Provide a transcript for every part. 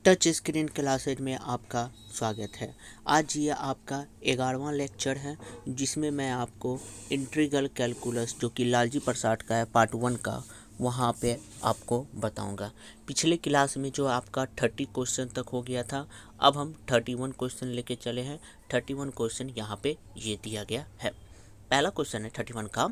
Touch screen classes में आपका स्वागत है। आज ये आपका 11वां लेक्चर है जिसमें मैं आपको इंटीग्रल कैलकुलस जो कि लालजी प्रसाद का है पार्ट 1 का वहाँ पे आपको बताऊंगा। पिछले क्लास में जो आपका 30 क्वेश्चन तक हो गया था, अब हम 31 क्वेश्चन लेके चले हैं। 31 क्वेश्चन यहाँ पे ये दिया गया है। पहला क्वेश्चन है 31 का,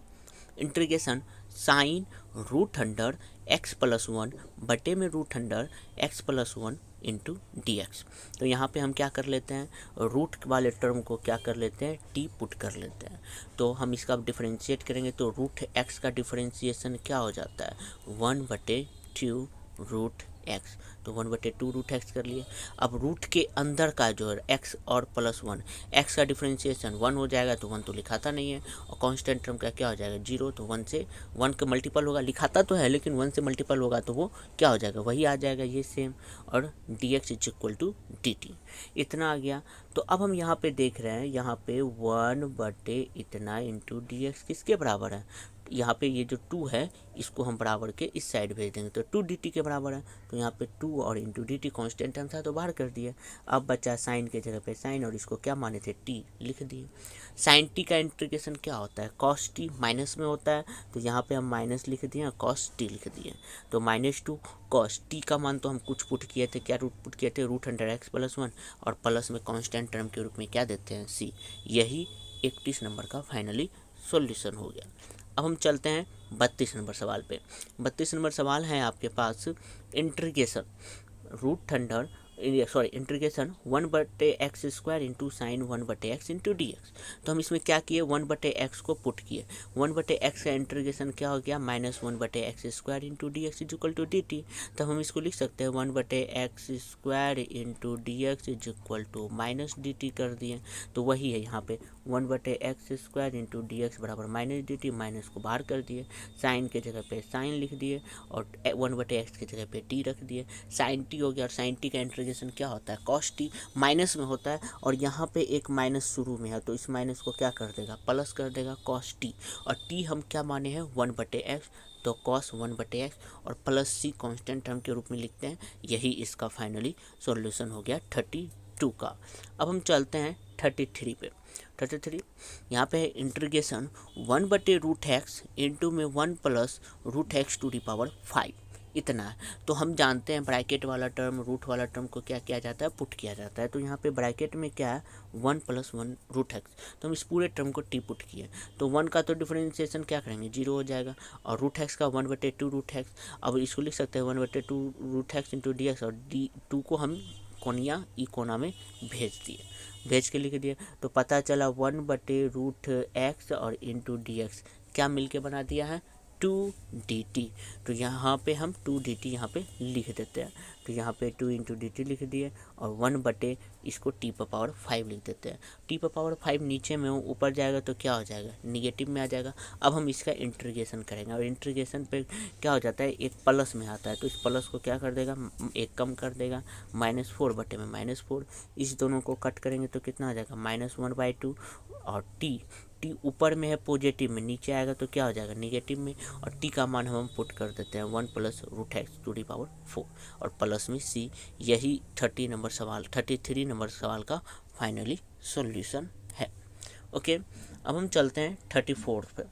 integration sine root under x plus 1 बटे में root under x plus 1 into D x. तो यहाँ पे हम क्या कर लेते हैं, रूट वाले टर्म को क्या कर लेते हैं, टी पुट कर लेते हैं। तो हम इसका डिफरेंशिएट करेंगे तो रूट एक्स का डिफरेंशिएशन क्या हो जाता है, 1/2 रूट एक्स। तो 1/2 रूट एक्स कर लिए। अब रूट के अंदर का जो है एक्स और प्लस 1, एक्स का डिफरेंशिएशन 1 हो जाएगा तो 1 तो लिखाता नहीं है, और कांस्टेंट टर्म का क्या हो जाएगा 0। तो 1 से 1 का मल्टीपल होगा, लिखाता तो है लेकिन 1 से मल्टीपल होगा तो वो क्या हो जाएगा, वही आ जाएगा ये सेम। और d x is equal to d t, इतना आ गया। तो अब हम यहाँ पे देख रहे हैं, यहाँ पे 1/इतना इंटू डी एक्स किसके बराबर है, यहाँ पे ये जो 2 है इसको हम बराबर के इस साइड भेज देंगे तो 2 डी टी के बराबर है। तो यहाँ पे 2 और into d T constant term था तो बाहर कर दिए। अब बचा साइन के जगह पे साइन, और इसको क्या माने थे, टी लिख दिए। साइन टी का इंटीग्रेशन क्या होता है, कॉस टी माइनस में होता है, तो यहाँ पे हम माइनस लिख दिए और कॉस टी लिख दिए। तो -2 कॉस टी का मान तो हम कुछ पुट किए थे, क्या रूट पुट किए थे, रूट अंडर एक्स प्लस 1, और प्लस में कॉन्स्टेंट टर्म के रूप में क्या देते हैं, सी। यही 31 नंबर का फाइनली सॉल्यूशन हो गया। अब हम चलते हैं 32 नंबर सवाल पे। 32 नंबर सवाल है आपके पास, integration root under integration 1/x² into sine 1/x into D x. तो हम इसमें क्या किए, 1/x को पुट किए। 1/x का इंटीग्रेशन क्या हो गया, -1/x² into D x is equal to d t. तब हम इसको लिख सकते हैं 1/x² into D x is equal to minus d t कर दिए। तो वही है यहाँ पे 1/x² इंटू डी एक्स बराबर माइनस डी टी, माइनस को बाहर कर दिए, साइन के जगह पे साइन लिख दिए और 1/x के जगह पे टी रख दिए। साइन टी हो गया, और साइन टी का इंटीग्रेशन क्या होता है, कॉस टी माइनस में होता है, और यहाँ पे एक माइनस शुरू में है तो इस माइनस को क्या कर देगा, प्लस कर देगा कॉस टी। और टी हम क्या माने हैं 1/x, तो कॉस 1/x और प्लस सी कांस्टेंट टर्म के रूप में लिखते हैं। यही इसका फाइनली सॉल्यूशन हो गया 32 का। अब हम चलते हैं 33 पे। 33 यहाँ पे है इंटीग्रेशन 1/√x इंटू में 1 plus √x to the power 5, इतना है। तो हम जानते हैं ब्रैकेट वाला टर्म, रूट वाला टर्म को क्या किया जाता है, पुट किया जाता है। तो यहाँ पे ब्रैकेट में क्या है 1 + 1 √x, तो हम इस पूरे टर्म को टी पुट किए। तो 1 का तो डिफरेंशिएशन क्या करेंगे, 0 हो जाएगा, और √x का 1/2 √x। अब इसको लिख सकते हैं 1/2 √x इंटू डी एक्स, और डी 2 को हम कोनिया ई कोना में भेज दिए, भेज के लिख दिए। तो पता चला 1/√x और इंटू डी एक्स क्या मिलके बना दिया है, 2dt। तो यहाँ पे हम 2dt यहाँ पे लिख देते हैं। तो यहाँ पे 2 इंटू डी टी लिख दिए, और 1/ इसको t⁻5 लिख देते हैं। t⁻5 नीचे में ऊपर जाएगा तो क्या हो जाएगा, निगेटिव में आ जाएगा। अब हम इसका इंटीग्रेशन करेंगे, और इंटीग्रेशन पे क्या हो जाता है, एक प्लस में आता है तो इस प्लस को क्या कर देगा, एक कम कर देगा, -4 में -4। इस दोनों को कट करेंगे तो कितना आ जाएगा, -1/2, और टी ऊपर में है पॉजिटिव में, नीचे आएगा तो क्या हो जाएगा, निगेटिव में। और टी का मान हम पुट कर देते हैं 1 + √x टू दी पावर 4 और प्लस में सी। यही 33 नंबर सवाल का फाइनली सॉल्यूशन है। ओके, अब हम चलते हैं 34 पे।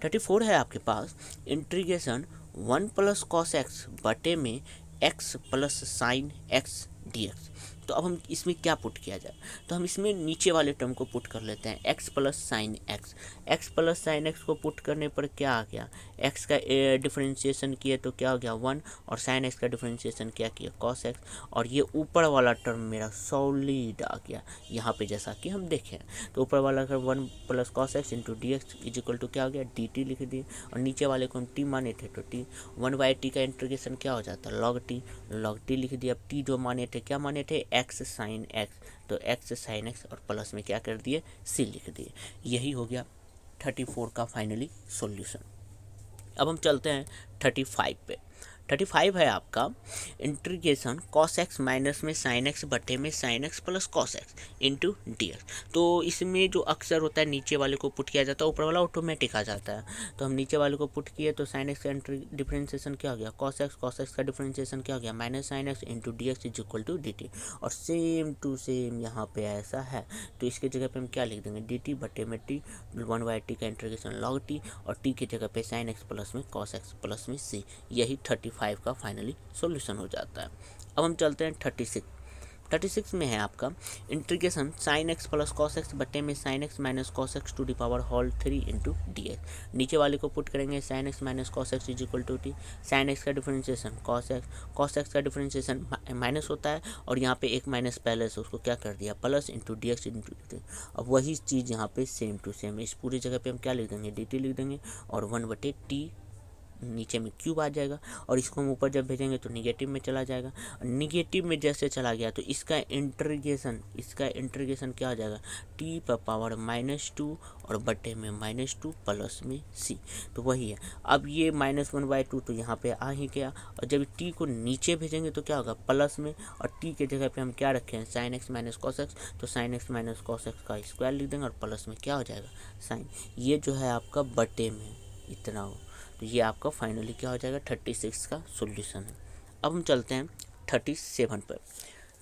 34 है आपके पास, इंटीग्रेशन 1 + cos x बटे में x + sin x dx। तो अब हम इसमें क्या पुट किया जाए, तो हम इसमें नीचे वाले टर्म को पुट कर लेते हैं, x + sin x। x + sin x को पुट करने पर क्या आ गया, x का डिफरेंशिएशन किए तो क्या हो गया 1, और sin x का डिफरेंशिएशन क्या किया cos x, और ये ऊपर वाला टर्म मेरा सॉलिड आ गया यहाँ पे जैसा कि हम देखें। तो ऊपर वाला का 1 + cos x into D x is equal to क्या हो गया, डी टी लिख दिए, और नीचे वाले को हम टी माने थे तो टी 1/t का इंटीग्रेशन क्या हो जाता है, log t लिख दिया। अब टी जो माने थे, क्या माने थे, x sin x, तो x sin x और प्लस में क्या कर दिए, c लिख दिए। यही हो गया 34 का फाइनली सॉल्यूशन। अब हम चलते हैं 35 पे। 35 है आपका इंटीग्रेशन कॉस एक्स माइनस में साइन एक्स बटे में sine x plus cos x into D x. तो इसमें जो अक्सर होता है नीचे वाले को पुट किया जाता है, ऊपर वाला ऑटोमेटिक आ जाता है। तो हम नीचे वाले को पुट किए तो साइन एक्स का डिफरेंशिएशन क्या हो गया कॉस एक्स का डिफरेंशिएशन क्या हो गया minus sine x into D x is equal to d t. और सेम टू सेम यहाँ पे ऐसा है, तो इसके जगह पे हम क्या लिख देंगे डी टी बटे में टी 1/t का इंटीग्रेशन लॉग टी, और टी की जगह पे साइन एक्स प्लस में कॉस एक्स प्लस में सी। यही 35 का फाइनली सॉल्यूशन हो जाता है। अब हम चलते हैं 36 में है आपका integration sine x plus cos x बटे में sine x minus cos x to the power whole 3 into D x. नीचे वाले को पुट करेंगे sine x minus cos x is equal to t, sine x का डिफरेंशिएशन कॉस एक्स का differentiation minus होता है, और यहाँ पे एक माइनस पहले से उसको क्या कर दिया plus into D x into D. अब वही चीज़ यहाँ पे सेम टू सेम, इस पूरी जगह पे हम क्या लिख देंगे डी टी लिख देंगे, और 1/t नीचे में क्यूब आ जाएगा, और इसको हम ऊपर जब भेजेंगे तो निगेटिव में चला जाएगा। निगेटिव में जैसे चला गया तो इसका इंटीग्रेशन क्या हो जाएगा टी पर पावर -2 और बटे में -2 प्लस में सी। तो वही है। अब ये -1/2 तो यहाँ पे आ ही गया, और जब टी को नीचे भेजेंगे तो क्या होगा प्लस में, और टी के जगह पे हम क्या रखे हैं sine x minus cos X, तो sine x minus cos x का स्क्वायर लिख देंगे, और प्लस में क्या हो जाएगा साइन। ये जो है आपका बटे में इतना हो, तो ये आपका फाइनली क्या हो जाएगा 36 का सॉल्यूशन है। अब हम चलते हैं 37 पर।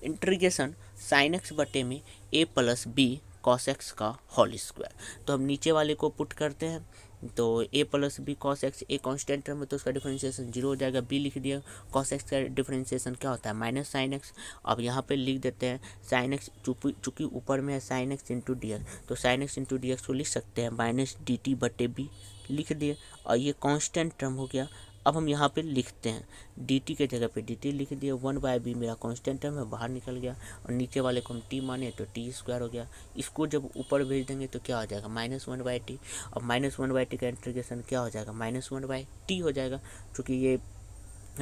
इंटीग्रेशन साइन एक्स बटे में a plus b cos x का होल स्क्वायर। तो हम नीचे वाले को पुट करते हैं, तो a plus b cos x a constant term है तो उसका डिफरेंशिएशन 0 हो जाएगा, b लिख दिया। कॉस एक्स का डिफरेंशिएशन क्या होता है माइनस साइन एक्स। अब यहाँ पे लिख देते हैं साइन एक्स, चूँकि ऊपर में है sine x into D x, तो sine x into D x को लिख सकते हैं माइनस डी टी बटे बी लिख दिए, और ये कांस्टेंट टर्म हो गया। अब हम यहाँ पे लिखते हैं dt के जगह पे dt लिख दिए, 1/b मेरा कांस्टेंट टर्म है बाहर निकल गया, और नीचे वाले को हम t माने तो t स्क्वायर हो गया। इसको जब ऊपर भेज देंगे तो क्या हो जाएगा -1/t। अब -1/t का इंटीग्रेशन क्या हो जाएगा -1/t हो जाएगा, क्योंकि ये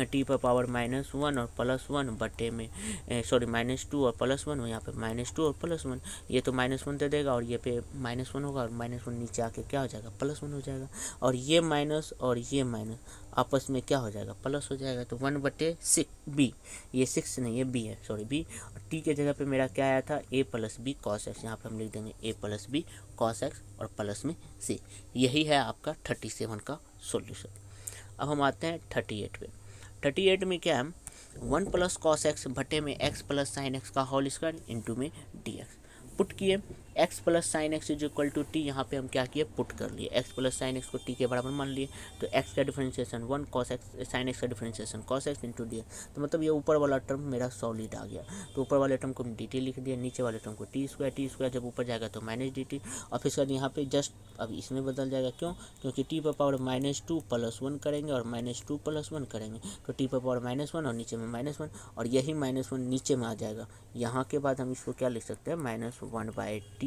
टी पर पावर -1 और +1 बटे में -2 और +1 हो, यहाँ पे -2 और +1, ये तो -1 दे देगा, और ये पे -1 होगा, और -1 नीचे आके क्या हो जाएगा +1 हो जाएगा, और ये माइनस और ये माइनस आपस में क्या हो जाएगा प्लस हो जाएगा। तो 1/6 बी, ये 6 नहीं ये बी है, सॉरी बी। और टी के जगह पे मेरा क्या आया था a plus b cos x, यहाँ पे हम लिख देंगे a plus b cos x और प्लस में सी। यही है आपका 37 का सॉल्यूशन। अब हम आते हैं 38 पे। 38 में क्या है 1 प्लस कॉस एक्स बटे में x प्लस साइन एक्स का होल स्क्वायर इंटू में डी एक्स। पुट किए x plus sine x is equal to t, यहाँ पे हम क्या किए पुट कर लिए, x प्लस साइन एक्स को t के बराबर मान लिए, तो x का differentiation 1 cos x sine x का differentiation cos x into D x. तो मतलब ये ऊपर वाला टर्म मेरा सॉलिड आ गया, तो ऊपर वाले टर्म को हम डी टी लिख दिया, नीचे वाले टर्म को टी स्क्वायर जब ऊपर जाएगा तो माइनस डी टी, और फिर सर यहाँ पे जस्ट अब इसमें बदल जाएगा, क्यों क्योंकि टी पर पावर -2 + 1 करेंगे और -2 + 1 करेंगे, तो टी पर पावर -1 और नीचे में -1, और यही -1 नीचे में आ जाएगा। यहाँ के बाद हम इसको क्या लिख सकते हैं -1/t + c।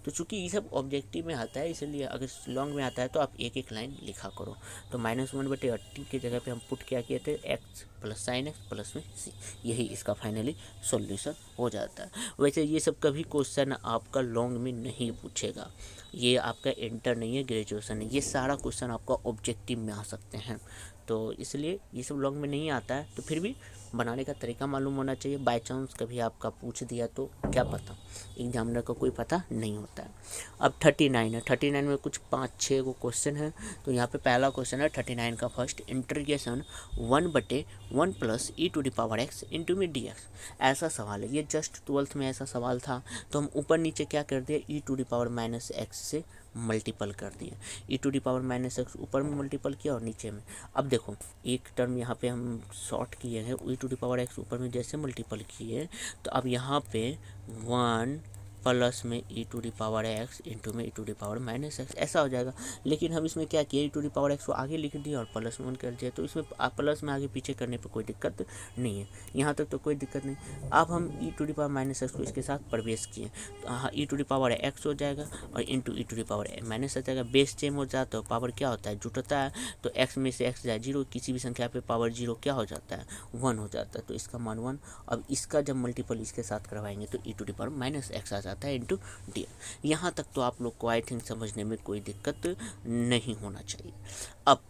तो चूंकि ये सब ऑब्जेक्टिव में आता है, इसलिए अगर लॉन्ग में आता है तो आप एक एक लाइन लिखा करो। तो -1/t के जगह पे हम पुट क्या किए थे x plus sine x plus में c, यही इसका फाइनली सॉल्यूशन हो जाता है। वैसे ये सब कभी क्वेश्चन आपका लॉन्ग में नहीं पूछेगा, ये आपका इंटर नहीं है ग्रेजुएशन है, ये सारा क्वेश्चन आपका ऑब्जेक्टिव में आ सकते हैं, तो इसलिए ये सब लॉन्ग में नहीं आता है। तो फिर भी बनाने का तरीका मालूम होना चाहिए, बाय चांस कभी आपका पूछ दिया तो क्या पता, एग्जामिनर को कोई पता नहीं होता है। अब 39 है, 39 में कुछ 5-6 को क्वेश्चन है। तो यहाँ पे पहला क्वेश्चन है 39 का फर्स्ट, इंटीग्रेशन 1/1 + e⁻x इंटू में डी एक्स। ऐसा सवाल है, ये जस्ट 12th में ऐसा सवाल था, तो हम ऊपर नीचे क्या कर दिए e⁻x से मल्टीपल कर दिए, e⁻x ऊपर में मल्टीपल किया और नीचे में। अब देखो एक टर्म यहाँ पे हम शॉर्ट किए हैं, e⁻x ऊपर में जैसे मल्टीपल किए, तो अब यहाँ पे 1 प्लस में e⁻x इंटू में e⁻x ऐसा हो जाएगा। लेकिन हम इसमें क्या किए e⁻x को आगे लिख दिया और +1 कर दिया, तो इसमें प्लस में आगे पीछे करने पर कोई दिक्कत नहीं है, यहाँ तक तो कोई दिक्कत नहीं। अब हम e⁻x को इसके साथ प्रवेश किए, तो e⁻x हो जाएगा और इंटू e⁻x आ जाएगा, बेस सेम हो जाता है, पावर क्या होता है जुटता है, तो x में से x जाए 0, किसी भी संख्या पे पावर 0 क्या हो जाता है 1 हो जाता है, तो इसका मान 1। अब इसका जब मल्टीपल इसके साथ करवाएंगे तो e⁻x आ जाता है इंटू डी। यहाँ तक तो आप लोग को आई थिंक समझने में कोई दिक्कत नहीं होना चाहिए। अब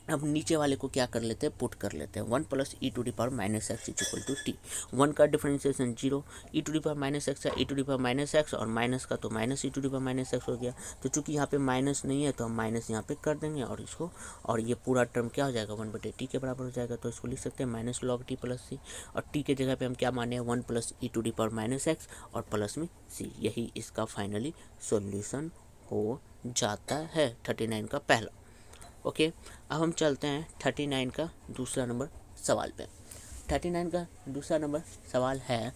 अब नीचे वाले को क्या कर लेते हैं, पुट कर लेते हैं। 1 plus e to the power minus x is equal to t. 1 का differentiation 0, e to the power minus x है, e to the power minus x, और माइनस का तो minus e to the power minus x हो गया। तो चूंकि यहाँ पे माइनस नहीं है तो हम माइनस यहाँ पे कर देंगे और इसको, और ये पूरा टर्म क्या हो जाएगा, 1/t के बराबर हो जाएगा। तो इसको लिख सकते हैं माइनस लॉग टी प्लस सी, और टी के जगह पे हम क्या माने हैं, 1 plus e to the power minus x और प्लस में सी। यही इसका फाइनली सॉल्यूशन हो जाता है 39 का पहला। ओके, अब हम चलते हैं 39 का दूसरा नंबर सवाल पे। 39 का दूसरा नंबर सवाल है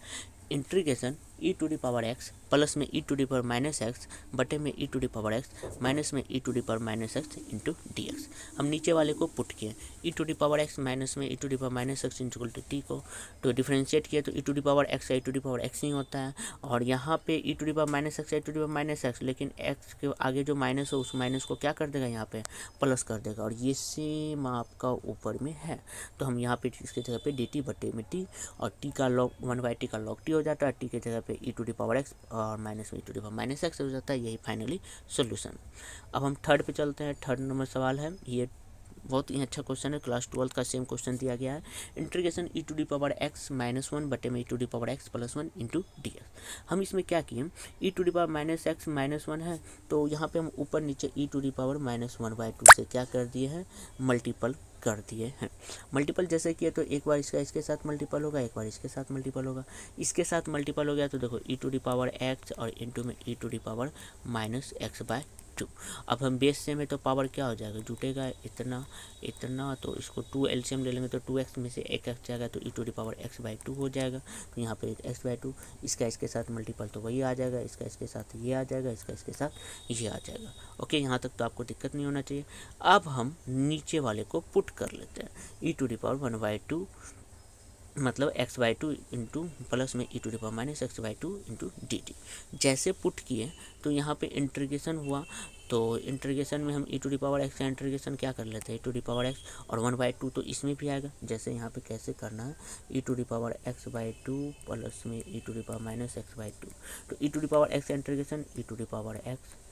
integration e to the power x plus में e to the power minus x बटे में e to the power x minus में e to the power minus x into D x. हम नीचे वाले को पुट किए, e to the power x minus में e to the power minus x into t को तो डिफ्रेंशिएट किया, तो e to the power x e to the power x ही होता है, और यहाँ पे e to the power minus x e to the power minus x, लेकिन एक्स के आगे जो माइनस हो उस माइनस को क्या कर देगा, यहाँ पे प्लस कर देगा, और ये सेम आपका ऊपर में है। तो हम यहाँ पे इसके जगह पे डी टी बटे में टी, और टी का लॉग 1/t का लॉग टी हो जाता है, टी के जगह पे e to the power x और माइनस में e to the power minus x हो जाता है। यही फाइनली सोल्यूशन। अब हम थर्ड पे चलते हैं। थर्ड नंबर सवाल है, ये बहुत ही अच्छा क्वेश्चन है, क्लास 12 का सेम क्वेश्चन दिया गया है। Integration e to the power x minus 1 बटे में e to the power x plus 1 into D x. हम इसमें क्या किए, e to the power minus x minus 1 है, तो यहाँ पे हम ऊपर नीचे e to the power minus 1/2 से क्या कर दिए हैं, मल्टीपल कर दिए हैं। मल्टीपल जैसे किए तो एक बार इसका इसके साथ मल्टीपल होगा, एक बार इसके साथ मल्टीपल होगा। इसके साथ मल्टीपल हो गया तो देखो e to the power x और इंटू में e to the power minus x/2। अब हम बेस से में तो पावर क्या हो जाएगा, जुटेगा इतना इतना, तो इसको 2 एलसीएम ले लेंगे तो 2x में से एक x जाएगा तो e to the power x/2 हो जाएगा। तो यहाँ पे x/2, इसका इसके साथ मल्टीपल तो वही आ जाएगा, इसका इसके साथ ये आ जाएगा, इसका इसके साथ ये आ जाएगा। ओके, यहाँ तक तो आपको दिक्कत नहीं होना चाहिए। अब हम नीचे वाले को पुट कर लेते हैं, ई टू दी पावर 1/2 मतलब x/2 इंटू प्लस में e to the power minus x/2 into d t. जैसे पुट किए तो यहाँ पे इंटीग्रेशन हुआ, तो इंटीग्रेशन में हम ई टू दी पावर एक्स का इंटीग्रेशन क्या कर लेते हैं, e to the power x और 1/2 तो इसमें भी आएगा। जैसे यहाँ पे कैसे करना है, e to the power x/2 plus में e to the power minus x/2, तो e to the power x का integration e to the power x,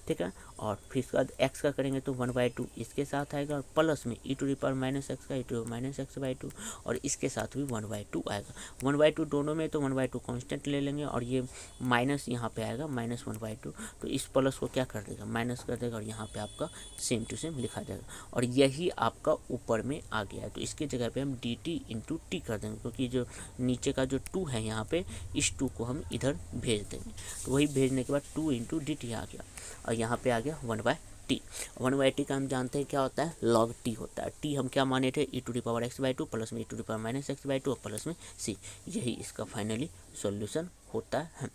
ठीक है, और फिर इसके बाद एक्स का करेंगे तो 1/2 इसके साथ आएगा, और प्लस में e to the power minus x का ई टू माइनस x/2, और इसके साथ भी 1/2 आएगा। 1/2 दोनों में तो 1/2 कांस्टेंट ले लेंगे, और ये माइनस यहाँ पे आएगा माइनस 1/2, तो इस प्लस को क्या कर देगा, माइनस कर देगा, और यहाँ पे आपका सेम टू सेम लिखा जाएगा, और यही आपका ऊपर में आ गया है। तो इसके जगह पे हम डी टी इंटू टी कर देंगे, क्योंकि जो नीचे का जो 2 है यहाँ पे, इस 2 को हम इधर भेज देंगे, तो वही भेजने के बाद 2 इंटू डी टी आ गया, और यहाँ पे आ गया 1/t। 1/t का हम जानते हैं क्या होता है, log t होता है। t हम क्या माने थे, e to the power x/2 plus में e to the power minus x/2 और प्लस में c। यही इसका फाइनली सॉल्यूशन होता है।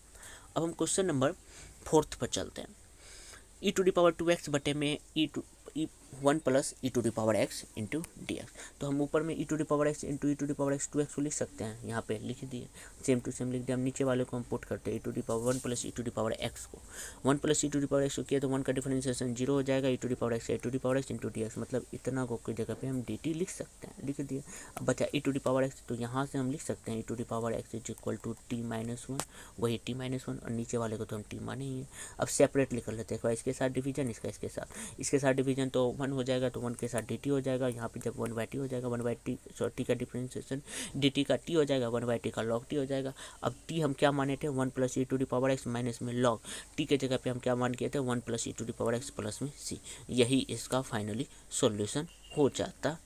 अब हम क्वेश्चन नंबर 4 पर चलते हैं। E to the power 2x बटे में one plus e to the power x into D x. तो हम ऊपर में e to the power x into e to the power x 2x को लिख सकते हैं, यहाँ पे लिख दिए, सेम टू सेम लिख दिया। हम नीचे वाले को हम पुट करते हैं, e to the power 1 plus e to the power x को 1 plus e to the power x को किया तो 1 का डिफरेंशिएशन 0 हो जाएगा, e to the power x e to the power x into D x, मतलब इतना को की जगह पे हम डी टी लिख सकते हैं, लिख दिए। अब बचा e to the power x, तो यहाँ से हम लिख सकते हैं e to the power x is equal to t-1, वही t-1, और नीचे वाले को तो हम t माने ही है। अब सेपरेटली कर लेते हैं, इसके साथ डिवीजन, इसके साथ डिवीजन तो 1 हो जाएगा, तो 1 के साथ dt हो जाएगा। यहाँ पे जब 1/t हो जाएगा, 1/t t का डिफरेंशिएशन dt का t हो जाएगा, 1/t का log t हो जाएगा। अब t हम क्या माने थे, 1 plus e to the power x minus में log t के जगह पे हम क्या मान किए थे, 1 plus e to the power x plus में c। यही इसका फाइनली सॉल्यूशन हो जाता।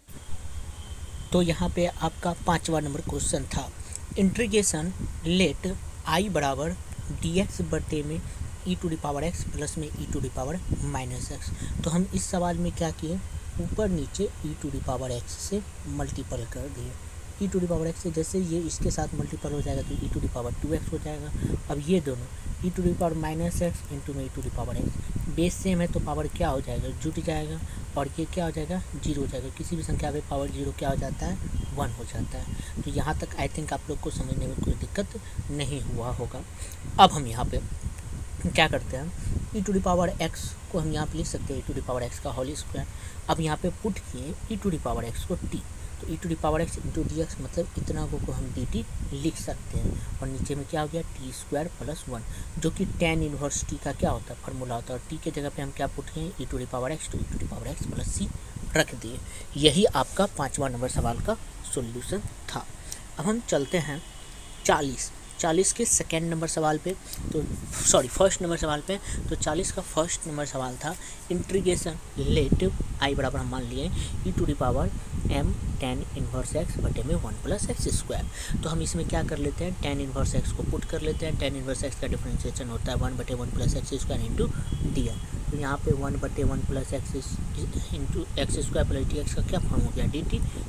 तो यहाँ पे आपका 5वां नंबर क्वेश्चन था, इंटीग्रेशन लेट i बराबर dx बटे में e to the power x plus में e to the power minus x. तो हम इस सवाल में क्या किए, ऊपर नीचे e to the power x से मल्टीपल कर दिए। E to the power x से जैसे ये इसके साथ मल्टीपल हो जाएगा तो e to the power 2x हो जाएगा। अब ये दोनों e to the power minus x into में e to the power x, base same है तो पावर क्या हो जाएगा, जुट जाएगा, और ये क्या हो जाएगा, 0 हो जाएगा। किसी भी संख्या पे पावर 0 क्या हो जाता है, 1 हो जाता है। तो यहाँ तक आई थिंक आप लोग को समझने में कोई दिक्कत नहीं हुआ होगा। अब हम यहाँ पे क्या करते हैं, e to the power x को हम यहाँ पे लिख सकते हैं e to the power x का होल स्क्वायर। अब यहाँ पे पुट किए e to the power x को टी, तो e to the power x into D x, मतलब इतना को हम डी टी लिख सकते हैं। और नीचे में क्या हो गया, t² + 1, जो कि tan इनवर्स t का क्या होता है, फार्मूला होता है। और t के जगह पे हम क्या पुट किए, e to the power x to e to the power x plus c रख दिए। यही आपका 5वां नंबर सवाल का सॉल्यूशन था। अब हम चलते हैं 40 के सेकेंड नंबर सवाल पे, तो फर्स्ट नंबर सवाल पे। तो 40 का फर्स्ट नंबर सवाल था इंटीग्रेशन लेट आई बराबर हम मान लिए e⁻m tan इनवर्स x बटे में 1 + x²। तो हम इसमें क्या कर लेते हैं, tan इनवर्स x को पुट कर लेते हैं। tan इनवर्स x का डिफरेंशिएशन होता है 1 बटे 1 + x² इंटू dr। तो यहाँ पे 1 बटे 1 + x इंटू x² + dx का क्या फॉर्म हो गया,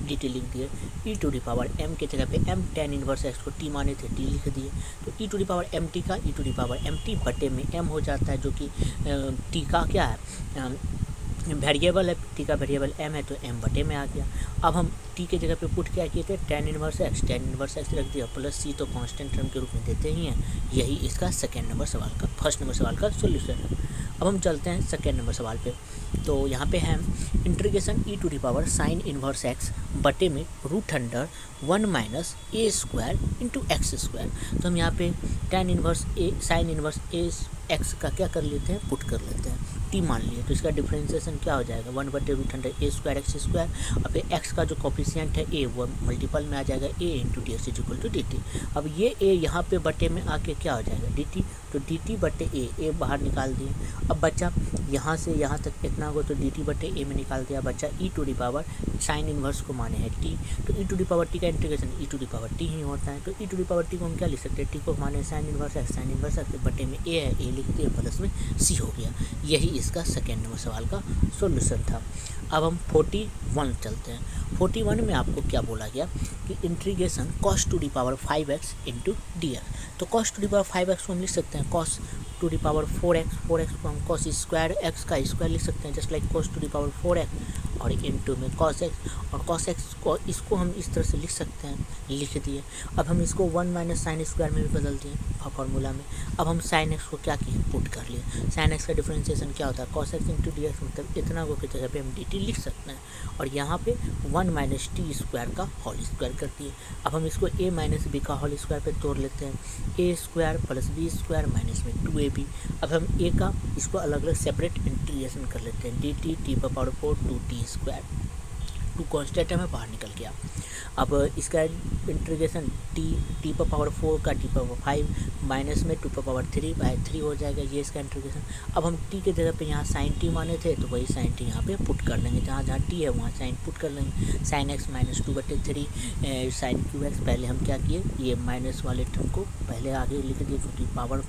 dt लिख दिए। e⁻m के जगह पे m tan इनवर्स x को t माने थे t लिख दिए। तो e⁻mt का e⁻mt बटे में m हो जाता है, जो कि t का क्या है, वेरिएबल है। टी का वेरिएबल m है, तो m बटे में आ गया। अब हम t के जगह पे पुट क्या किए थे, tan इनवर्स x रख दिया, प्लस c तो कांस्टेंट टर्म के रूप में देते ही हैं। यही इसका सेकेंड नंबर सवाल का, फर्स्ट नंबर सवाल का सॉल्यूशन है। अब हम चलते हैं सेकेंड नंबर सवाल पे। तो यहाँ पे है integration e⁻ sin inverse x बटे में √1 - a² इंटू x²। तो हम यहाँ पे tan inverse a sin inverse a x का क्या कर लेते हैं, पुट कर लेते हैं, t मान लिए। तो इसका डिफरेंशिएशन क्या हो जाएगा, 1 बटे √a² x²। अब x का जो कोफिशिएंट है a, वो मल्टीपल में आ जाएगा a इंटू dx = dt। अब ये a यहाँ पे बटे में आके क्या हो जाएगा, dt। तो dt बटे a बाहर निकाल दिए। अब बच्चा यहाँ से यहाँ तक इतना हो, तो dt बटे a में निकाल दिया, बच्चा e⁻ साइन इनवर्स को माने है t। तो e⁻t का इंटीग्रेशन e⁻t ही होता है। तो e⁻t को हम क्या लिख सकते हैं, t को माने साइन इनवर्स x बटे में a है, a लिख दिया, प्लस में c हो गया। यही इसका सेकेंड नंबर सवाल का सॉल्यूशन था। अब हम 41 चलते हैं। 41 में आपको क्या बोला गया कि इंटीग्रेशन cos⁵x इंटू dx। तो cos⁵x को हम लिख सकते हैं cos⁴x को हम cos² का स्क्वायर लिख सकते हैं, जस्ट लाइक cos⁴x और इंटू में cos x, और cos x को इसको हम इस तरह से लिख सकते हैं, लिख दिए। अब हम इसको 1 - sin² में भी बदल दिए फॉर्मूला में। अब हम sin x को क्या किए, पुट कर लिए। sin x का डिफरेंशिएशन क्या होता है, cos x इंटू dx, मतलब इतना को की जगह पे हम dt लिख सकते हैं, और यहाँ पे 1 - t² का होल स्क्वायर कर दिए। अब हम इसको a - b का होल स्क्वायर पे तोड़ लेते हैं, a² + b² माइनस में 2ab। अब हम a का इसको अलग अलग सेपरेट इंटीग्रेशन कर लेते हैं, dt t⁴ 2t², 2 कॉन्स्टेंट में बाहर निकल गया। अब इसका इंटीग्रेशन t⁴ का t⁵ माइनस में 2⁵3 हो जाएगा, ये इसका इंटीग्रेशन। अब हम t के जगह पे यहाँ साइन t माने थे, तो वही साइन t यहाँ पे पुट कर लेंगे, जहाँ t है वहाँ साइन पुट कर लेंगे। साइन x - 2/3 साइन qx, पहले हम क्या किए, ये माइनस वाले टर्म को पहले आगे लिख दिए, क्योंकि पावर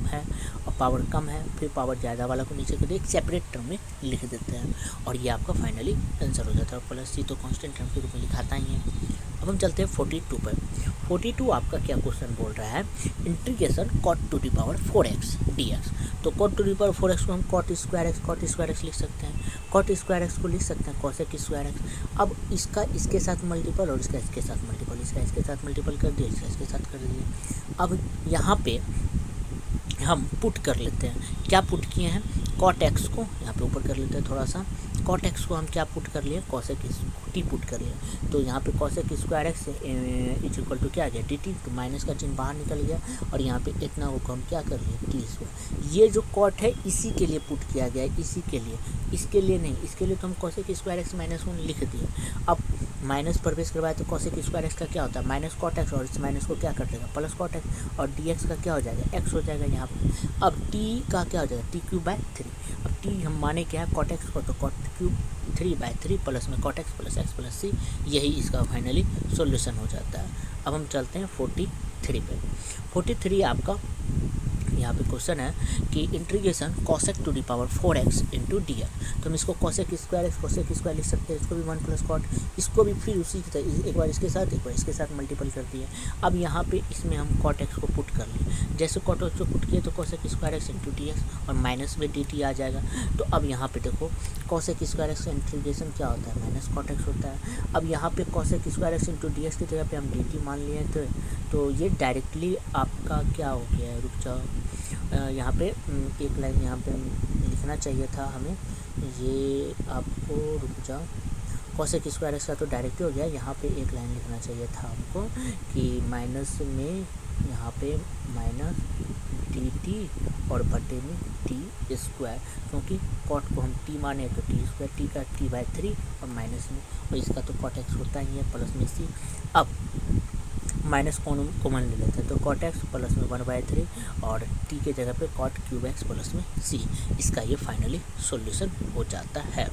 है और पावर कम है, फिर पावर ज़्यादा वाला को नीचे कर दे, एक सेपरेट टर्म में लिख देते हैं, और ये आपका फाइनली आंसर हो जाता है। प्लस c तो कांस्टेंट टर्म के रूप में लिखाता ही है। अब हम चलते हैं 42 पर। 42 आपका क्या क्वेश्चन बोल रहा है, इंटीग्रेशन cot⁴x dx। तो cot⁴x को हम cot²x लिख सकते हैं, cot²x को लिख सकते हैं cosec²x। अब इसका इसके साथ मल्टीपल और इसका इसके साथ मल्टीपल, इसका इसके साथ मल्टीपल कर दिया, इसका इसके साथ कर दिया। अब यहाँ पे हम पुट कर लेते हैं, क्या पुट किए हैं, cot x को यहाँ पे ऊपर कर लेते हैं थोड़ा सा, cot x को हम क्या पुट कर लिए, cosec t पुट कर लिए। तो यहाँ पे cosec²x = क्या आ गया, dt। तो माइनस का चिन्ह बाहर निकल गया, और यहाँ पे इतना को हम क्या कर लिए, t²। ये जो cot है इसी के लिए पुट किया गया है, इसी के लिए, इसके लिए नहीं, इसके लिए तो हम cosec² - 1 लिख दिए। अब माइनस प्रवेश करवाए तो cosec² का क्या होता है, माइनस cot x, और इस माइनस को क्या कर देगा, प्लस cot x, और dx का क्या हो जाएगा, x हो जाएगा यहाँ पर। अब t का क्या हो जाएगा, t³/3। अब t हम माने क्या है, cot x को, तो cot³/3 प्लस में cot x plus x plus c, यही इसका फाइनली सॉल्यूशन हो जाता है। अब हम चलते हैं 43 पे। 43 आपका यहाँ पे क्वेश्चन है कि इंटीग्रेशन cosec⁴x इंटू dx। तो हम इसको cosec² लिख सकते हैं, इसको भी 1 + cot, इसको भी फिर उसी की तरह एक बार इसके साथ एक बार इसके साथ मल्टीपल कर दिए। अब यहाँ पे इसमें हम cot x को पुट कर लिए, जैसे cot x को पुट किए तो cosec² इंटू dx, और माइनस में dt आ जाएगा। तो अब यहाँ पे देखो cosec² का इंटीग्रेशन क्या होता है, माइनस cot x होता है। अब यहाँ पे cosec² इंटू dx की जगह पे हम dt मान लिए थे, तो ये डायरेक्टली आपका क्या हो गया है, रुक जाओ, यहाँ पे एक लाइन यहाँ पे लिखना चाहिए था हमें, ये आपको रुक जाओ, कॉसेक स्क्वायर इसका तो डायरेक्ट हो गया। यहाँ पे एक लाइन लिखना चाहिए था हमको कि माइनस में यहाँ पे माइनस टी टी और बटे में टी स्क्वायर, क्योंकि कॉट को हम टी माने तो टी स्क्वायर, टी का टी/3 और माइनस में, और इसका तो कॉट एक्स होता ही है प्लस में सी। अब माइनस कॉमन ले लेते हैं तो कॉट एक्स प्लस में 1/3 और टी के जगह पे कॉट क्यूब एक्स प्लस में सी। इसका ये फाइनली सॉल्यूशन हो जाता है।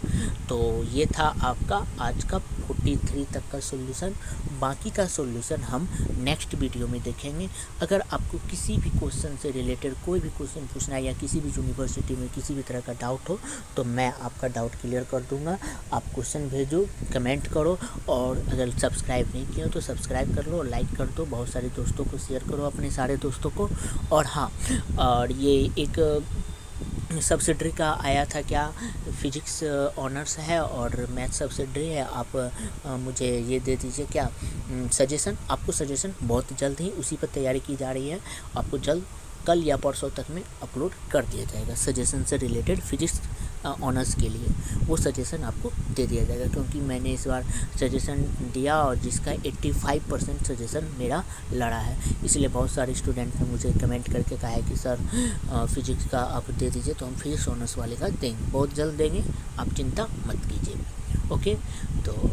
तो ये था आपका आज का 43 तक का सॉल्यूशन। बाकी का सॉल्यूशन हम नेक्स्ट वीडियो में देखेंगे। अगर आपको किसी भी क्वेश्चन से रिलेटेड कोई भी क्वेश्चन पूछना है या किसी भी यूनिवर्सिटी में किसी भी तरह का डाउट हो तो मैं आपका डाउट क्लियर कर दूंगा। आप क्वेश्चन भेजो, कमेंट करो, और अगर सब्सक्राइब नहीं किया तो सब्सक्राइब कर लो, लाइक कर दो, बहुत सारे दोस्तों को शेयर करो, अपने सारे दोस्तों को। और हाँ, और ये एक सब्सिडरी का आया था क्या, फिजिक्स ऑनर्स है और मैथ सब्सिडरी है, आप मुझे ये दे दीजिए क्या सजेशन। आपको सजेशन बहुत जल्द ही उसी पर तैयारी की जा रही है, आपको जल्द कल या परसों तक में अपलोड कर दिया जाएगा। सजेशन से रिलेटेड फिजिक्स ऑनर्स के लिए वो सजेशन आपको दे दिया जाएगा, क्योंकि मैंने इस बार सजेशन दिया और जिसका 85% सजेशन मेरा लड़ा है। इसलिए बहुत सारे स्टूडेंट ने मुझे कमेंट करके कहा है कि सर फिजिक्स का आप दे दीजिए, तो हम फिजिक्स ऑनर्स वाले का देंगे, बहुत जल्द देंगे, आप चिंता मत कीजिए। ओके, तो